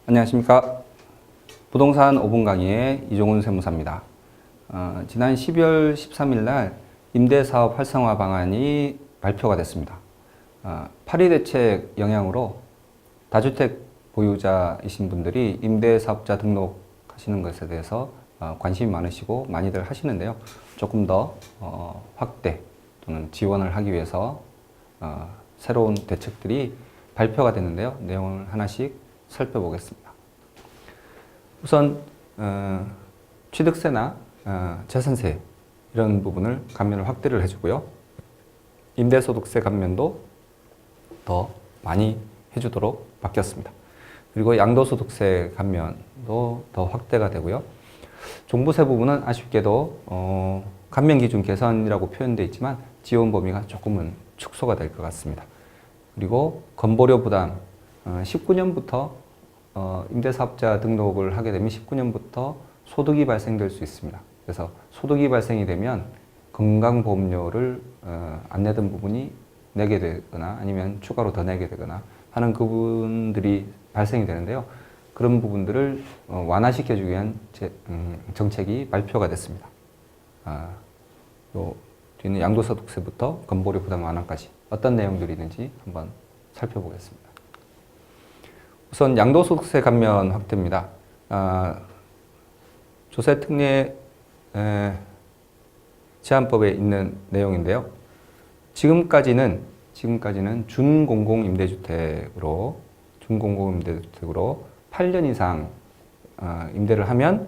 안녕하십니까. 부동산 5분 강의의 이종훈 세무사입니다. 지난 12월 13일 날 임대사업 활성화 방안이 발표가 됐습니다. 8.2 대책 영향으로 다주택 보유자이신 분들이 임대사업자 등록하시는 것에 대해서 관심이 많으시고 많이들 하시는데요. 조금 더 확대 또는 지원을 하기 위해서 새로운 대책들이 발표가 됐는데요. 내용을 하나씩 살펴보겠습니다. 우선 취득세나 재산세 이런 부분을 감면을 확대를 해주고요. 임대소득세 감면도 더 많이 해주도록 바뀌었습니다. 그리고 양도소득세 감면도 더 확대가 되고요. 종부세 부분은 아쉽게도 감면 기준 개선이라고 표현되어 있지만 지원 범위가 조금은 축소가 될 것 같습니다. 그리고 건보료 부담 19년부터 임대사업자 등록을 하게 되면 19년부터 소득이 발생될 수 있습니다. 그래서 소득이 발생이 되면 건강보험료를 안 내던 부분이 내게 되거나 아니면 추가로 더 내게 되거나 하는 부분들이 발생이 되는데요. 그런 부분들을 완화시켜주기 위한 정책이 발표가 됐습니다. 요 뒤는 양도소득세부터 건보료 부담 완화까지 어떤 내용들이 있는지 한번 살펴보겠습니다. 우선 양도소득세 감면 확대입니다. 조세특례 제한법에 있는 내용인데요. 지금까지는 준공공임대주택으로 8년 이상 임대를 하면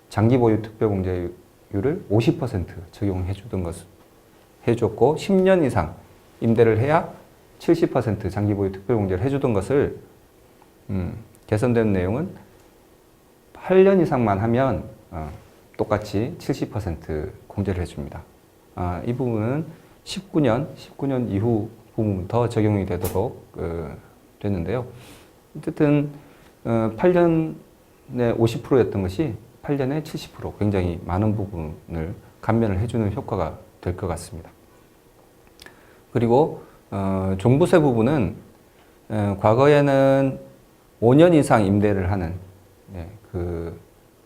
장기보유 특별공제율을 50% 적용해 주던 것을 해줬고 10년 이상 임대를 해야 70% 장기보유 특별공제를 해주던 것을 개선된 내용은 8년 이상만 하면 똑같이 70% 공제를 해줍니다. 이 부분은 19년 이후 부분부터 적용이 되도록 됐는데요. 어쨌든 8년에 50%였던 것이 8년에 70% 굉장히 많은 부분을 감면을 해주는 효과가 될 것 같습니다. 그리고 종부세 부분은 과거에는 5년 이상 임대를 하는 그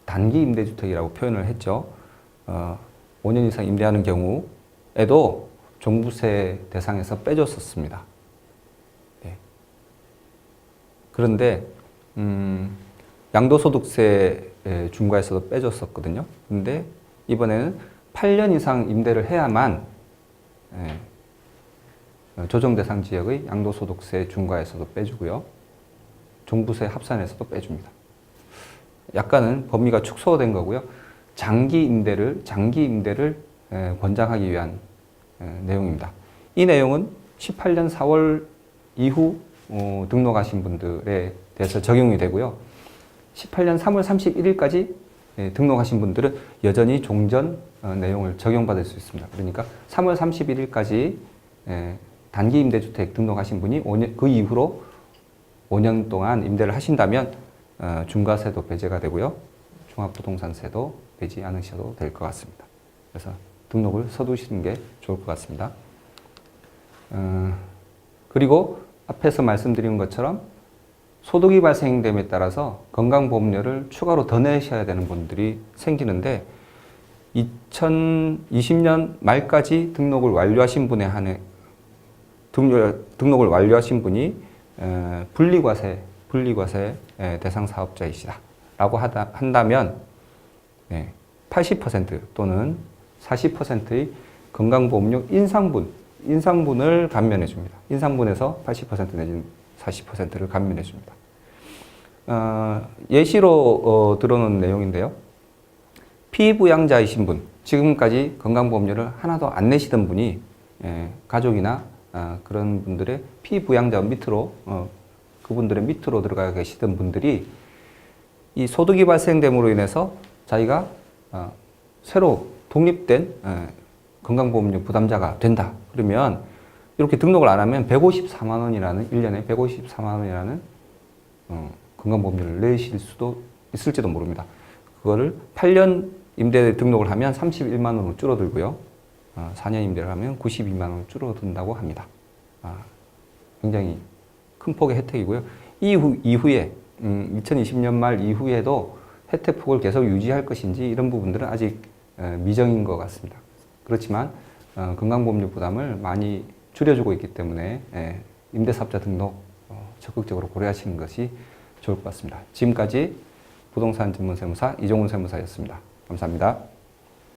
단기 임대주택이라고 표현을 했죠. 5년 이상 임대하는 경우에도 종부세 대상에서 빼줬었습니다. 그런데 양도소득세 중과에서도 빼줬었거든요. 근데 이번에는 8년 이상 임대를 해야만 조정대상 지역의 양도소득세 중과에서도 빼주고요. 종부세 합산에서도 빼줍니다. 약간은 범위가 축소된 거고요. 장기 임대를 권장하기 위한 내용입니다. 이 내용은 18년 4월 이후 등록하신 분들에 대해서 적용이 되고요. 18년 3월 31일까지 등록하신 분들은 여전히 종전 내용을 적용받을 수 있습니다. 그러니까 3월 31일까지 단기 임대주택 등록하신 분이 그 이후로 5년 동안 임대를 하신다면 중과세도 배제가 되고요. 종합부동산세도 내지 않으셔도 될 것 같습니다. 그래서 등록을 서두시는 게 좋을 것 같습니다. 그리고 앞에서 말씀드린 것처럼 소득이 발생됨에 따라서 건강보험료를 추가로 더 내셔야 되는 분들이 생기는데 2020년 말까지 등록을 완료하신 분에 한해 등록을 완료하신 분이 분리과세 대상 사업자이시다라고 한다면 80% 또는 40%의 건강보험료 인상분을 감면해 줍니다. 인상분에서 80% 내지는 40%를 감면해 줍니다. 예시로 들어놓은 내용인데요. 피부양자이신 분, 지금까지 건강보험료를 하나도 안 내시던 분이 가족이나 그런 분들의 피부양자 밑으로 그분들의 밑으로 들어가 계시던 분들이 이 소득이 발생됨으로 인해서 자기가 새로 독립된 건강보험료 부담자가 된다. 그러면 이렇게 등록을 안 하면 154만 원이라는 1년에 154만 원이라는 건강보험료를 내실 수도 있을지도 모릅니다. 그거를 8년 임대 등록을 하면 31만 원으로 줄어들고요. 4년 임대를 하면 92만 원 줄어든다고 합니다. 굉장히 큰 폭의 혜택이고요. 이후에 2020년 말 이후에도 혜택 폭을 계속 유지할 것인지 이런 부분들은 아직 미정인 것 같습니다. 그렇지만 건강보험료 부담을 많이 줄여주고 있기 때문에 임대사업자 등록 적극적으로 고려하시는 것이 좋을 것 같습니다. 지금까지 부동산 전문 세무사 이종훈 세무사였습니다. 감사합니다.